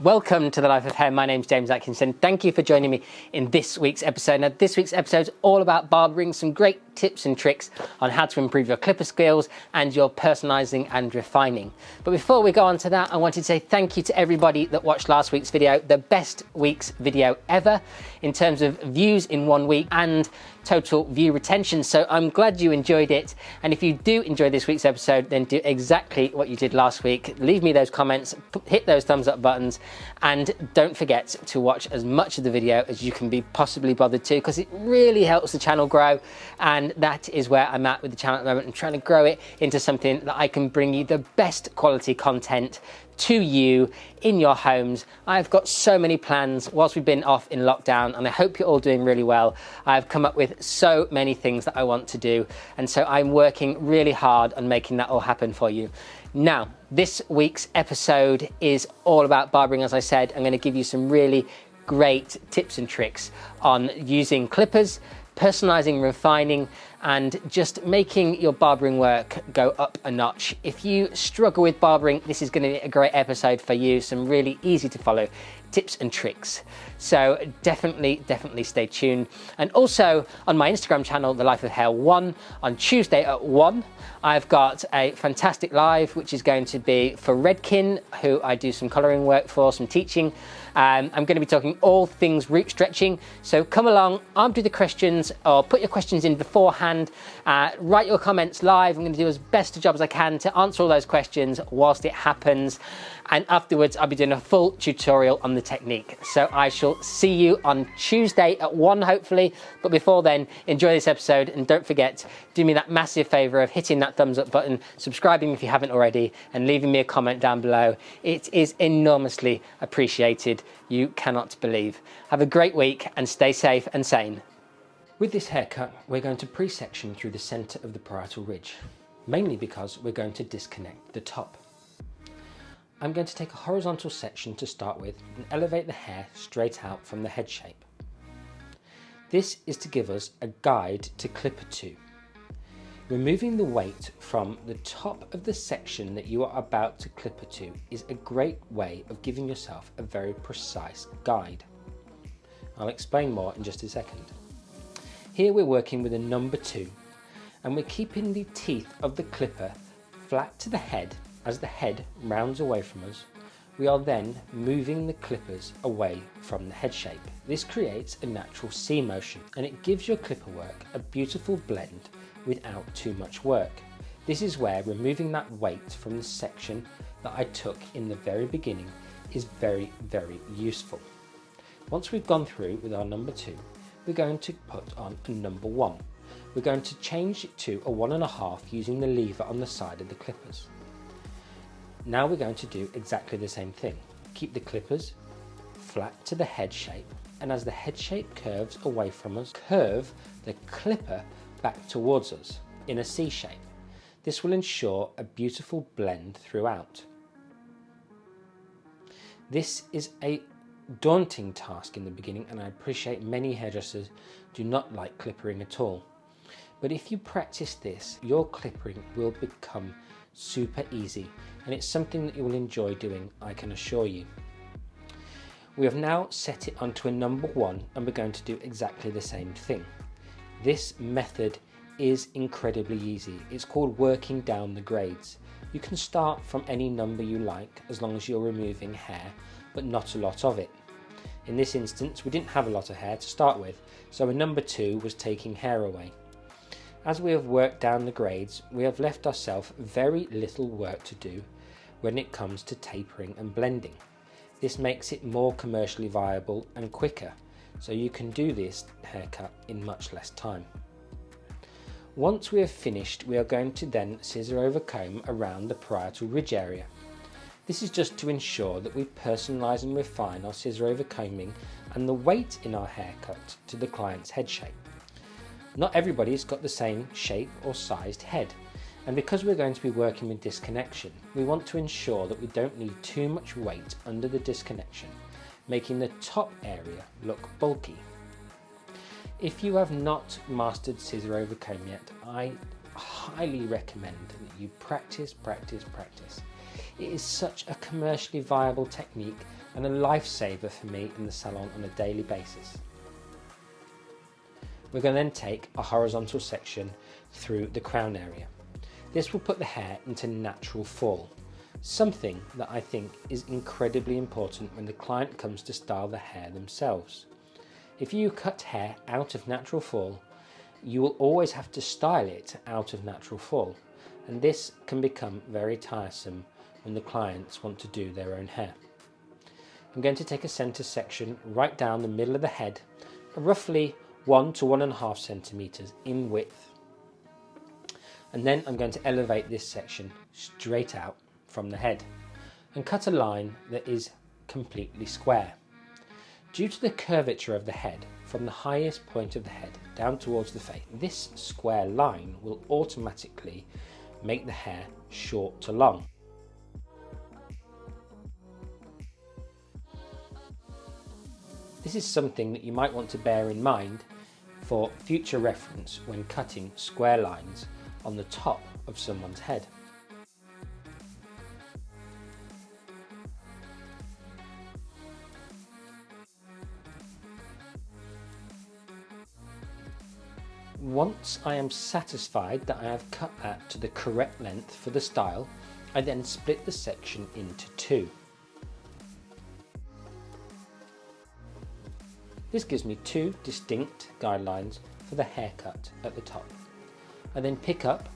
Welcome to The Life of Hair. My name's James Atkinson. Thank you for joining me in this week's episode. Now, this week's episode is all about barbering, some great tips and tricks on how to improve your clipper skills and your personalising and refining. But before we go on to that, I wanted to say thank you to everybody that watched last week's video, the best week's video ever in terms of views in 1 week and total view retention. So I'm glad you enjoyed it. And if you do enjoy this week's episode, then do exactly what you did last week. Leave me those comments, hit those thumbs up buttons, and don't forget to watch as much of the video as you can be possibly bothered to, because it really helps the channel grow. And that is where I'm at with the channel at the moment. I'm trying to grow it into something that I can bring you the best quality content to you in your homes. I've got so many plans whilst we've been off in lockdown, and I hope you're all doing really well. I've come up with so many things that I want to do, and so I'm working really hard on making that all happen for you. Now, this week's episode is all about barbering. As I said, I'm going to give you some really great tips and tricks on using clippers, personalising, refining, and just making your barbering work go up a notch. If you struggle with barbering, this is going to be a great episode for you. Some really easy to follow tips and tricks. So definitely stay tuned. And also on my Instagram channel, The Life of Hair 1, on Tuesday at 1, I've got a fantastic live, which is going to be for Redkin, who I do some colouring work for, some teaching. I'm going to be talking all things root stretching. So come along, answer the questions, or put your questions in beforehand. Write your comments live. I'm going to do as best a job as I can to answer all those questions whilst it happens. And afterwards, I'll be doing a full tutorial on the technique. So I shall see you on Tuesday at 1, hopefully. But before then, enjoy this episode. And don't forget, do me that massive favour of hitting that thumbs up button, subscribing if you haven't already, and leaving me a comment down below. It is enormously appreciated. You cannot believe. Have a great week and stay safe and sane. With this haircut, we're going to pre-section through the centre of the parietal ridge, mainly because we're going to disconnect the top. I'm going to take a horizontal section to start with and elevate the hair straight out from the head shape. This is to give us a guide to clipper 2. Removing the weight from the top of the section that you are about to clipper to is a great way of giving yourself a very precise guide. I'll explain more in just a second. Here we're working with a number 2, and we're keeping the teeth of the clipper flat to the head. As the head rounds away from us, we are then moving the clippers away from the head shape. This creates a natural C motion, and it gives your clipper work a beautiful blend without too much work. This is where removing that weight from the section that I took in the very beginning is very useful. Once we've gone through with our number 2, we're going to put on a number 1. We're going to change it to a 1.5 using the lever on the side of the clippers. Now we're going to do exactly the same thing. Keep the clippers flat to the head shape, and as the head shape curves away from us, curve the clipper back towards us in a C shape. This will ensure a beautiful blend throughout. This is a daunting task in the beginning, and I appreciate many hairdressers do not like clippering at all. But if you practice this, your clippering will become super easy, and it's something that you will enjoy doing, I can assure you. We have now set it onto a number 1, and we're going to do exactly the same thing. This method is incredibly easy. It's called working down the grades. You can start from any number you like as long as you're removing hair, but not a lot of it. In this instance, we didn't have a lot of hair to start with, so a number 2 was taking hair away. As we have worked down the grades, we have left ourselves very little work to do when it comes to tapering and blending. This makes it more commercially viable and quicker, so you can do this haircut in much less time. Once we have finished, we are going to then scissor over comb around the parietal ridge area. This is just to ensure that we personalise and refine our scissor over combing and the weight in our haircut to the client's head shape. Not everybody's got the same shape or sized head, and because we're going to be working with disconnection, we want to ensure that we don't need too much weight under the disconnection, making the top area look bulky. If you have not mastered scissor over comb yet, I highly recommend that you practice. It is such a commercially viable technique and a lifesaver for me in the salon on a daily basis. We're going to then take a horizontal section through the crown area. This will put the hair into natural fall, something that I think is incredibly important when the client comes to style the hair themselves. If you cut hair out of natural fall, you will always have to style it out of natural fall, and this can become very tiresome when the clients want to do their own hair. I'm going to take a centre section right down the middle of the head, roughly 1 to 1.5 centimetres in width, and then I'm going to elevate this section straight out from the head and cut a line that is completely square. Due to the curvature of the head, from the highest point of the head down towards the face, this square line will automatically make the hair short to long. This is something that you might want to bear in mind for future reference when cutting square lines on the top of someone's head. Once I am satisfied that I have cut that to the correct length for the style, I then split the section into two. This gives me two distinct guidelines for the haircut at the top. I then pick up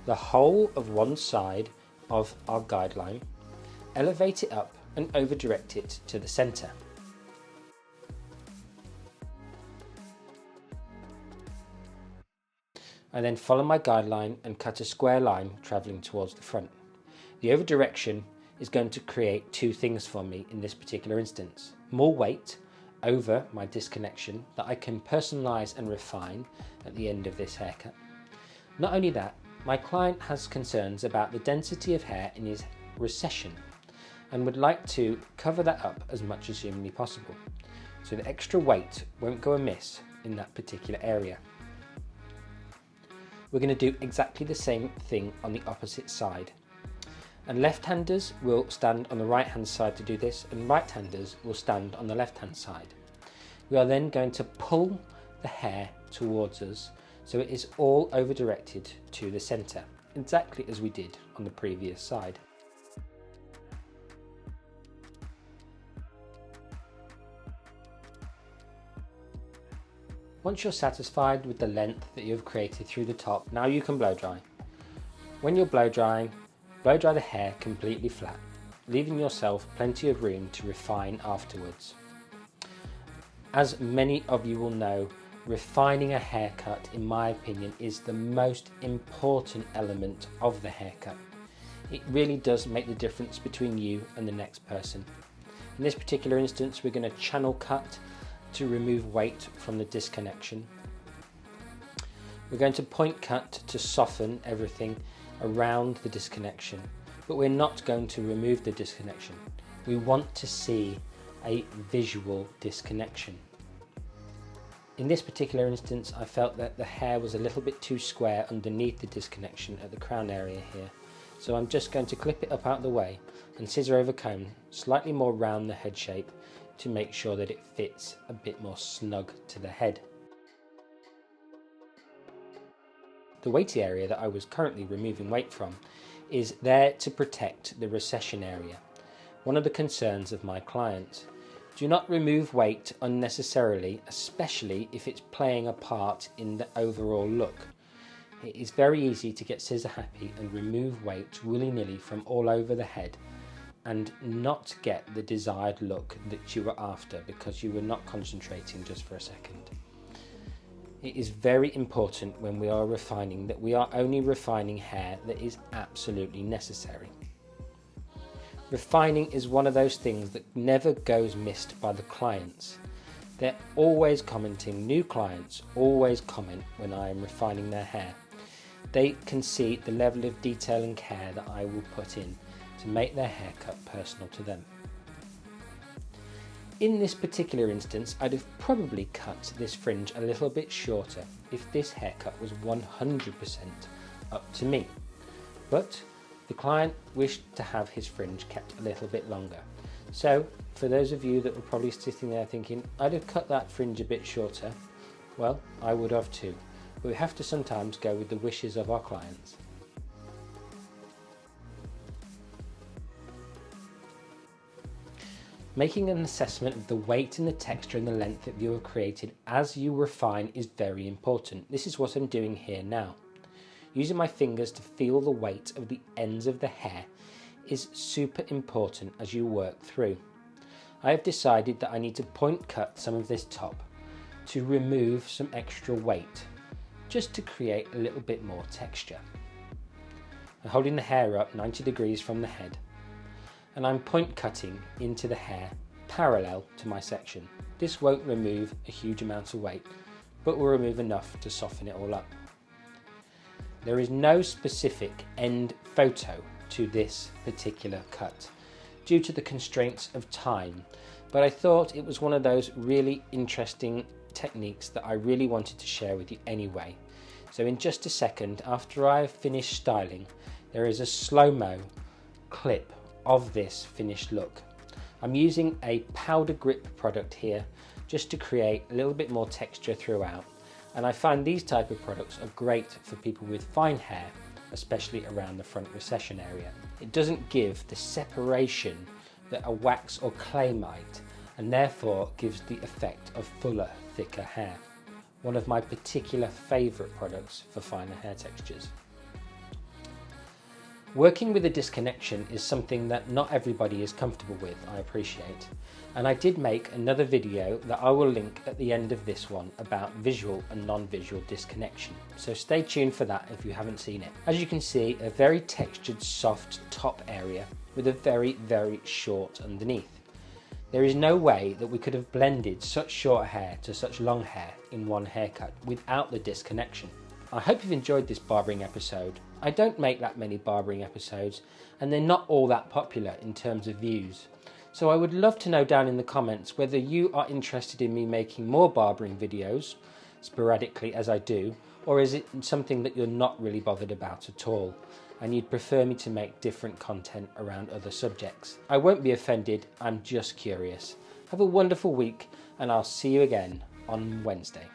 the whole of one side of our guideline, elevate it up and over direct it to the centre. I then follow my guideline and cut a square line travelling towards the front. The over direction is going to create two things for me in this particular instance: more weight over my disconnection that I can personalise and refine at the end of this haircut. Not only that, my client has concerns about the density of hair in his recession and would like to cover that up as much as humanly possible, so the extra weight won't go amiss in that particular area. We're going to do exactly the same thing on the opposite side, and left-handers will stand on the right-hand side to do this, and right-handers will stand on the left-hand side. We are then going to pull the hair towards us so it is all over directed to the centre, exactly as we did on the previous side. Once you're satisfied with the length that you've created through the top, now you can blow dry. When you're blow drying, blow dry the hair completely flat, leaving yourself plenty of room to refine afterwards. As many of you will know, refining a haircut, in my opinion, is the most important element of the haircut. It really does make the difference between you and the next person. In this particular instance, we're going to channel cut to remove weight from the disconnection. We're going to point cut to soften everything around the disconnection, but we're not going to remove the disconnection. We want to see a visual disconnection. In this particular instance, I felt that the hair was a little bit too square underneath the disconnection at the crown area here, so I'm just going to clip it up out of the way and scissor over comb slightly more round the head shape to make sure that it fits a bit more snug to the head. The weighty area that I was currently removing weight from is there to protect the recession area. One of the concerns of my clients: do not remove weight unnecessarily, especially if it's playing a part in the overall look. It is very easy to get scissor happy and remove weight willy-nilly from all over the head and not get the desired look that you were after because you were not concentrating just for a second. It is very important when we are refining that we are only refining hair that is absolutely necessary. Refining is one of those things that never goes missed by the clients. They're always commenting, new clients always comment when I am refining their hair. They can see the level of detail and care that I will put in to make their haircut personal to them. In this particular instance, I'd have probably cut this fringe a little bit shorter if this haircut was 100% up to me, but the client wished to have his fringe kept a little bit longer. So for those of you that were probably sitting there thinking, I'd have cut that fringe a bit shorter, well, I would have too, but we have to sometimes go with the wishes of our clients. Making an assessment of the weight and the texture and the length that you have created as you refine is very important. This is what I'm doing here now. Using my fingers to feel the weight of the ends of the hair is super important as you work through. I have decided that I need to point cut some of this top to remove some extra weight, just to create a little bit more texture. I'm holding the hair up 90 degrees from the head, and I'm point cutting into the hair parallel to my section. This won't remove a huge amount of weight, but will remove enough to soften it all up. There is no specific end photo to this particular cut due to the constraints of time, but I thought it was one of those really interesting techniques that I really wanted to share with you anyway. So in just a second, after I have finished styling, there is a slow-mo clip of this finished look. I'm using a powder grip product here just to create a little bit more texture throughout, and I find these type of products are great for people with fine hair, especially around the front recession area. It doesn't give the separation that a wax or clay might, and therefore gives the effect of fuller, thicker hair. One of my particular favourite products for finer hair textures. Working with a disconnection is something that not everybody is comfortable with, I appreciate. And I did make another video that I will link at the end of this one about visual and non-visual disconnection. So stay tuned for that if you haven't seen it. As you can see, a very textured, soft top area with a very, very short underneath. There is no way that we could have blended such short hair to such long hair in one haircut without the disconnection. I hope you've enjoyed this barbering episode. I don't make that many barbering episodes, and they're not all that popular in terms of views. So I would love to know down in the comments whether you are interested in me making more barbering videos, sporadically as I do, or is it something that you're not really bothered about at all, and you'd prefer me to make different content around other subjects. I won't be offended, I'm just curious. Have a wonderful week, and I'll see you again on Wednesday.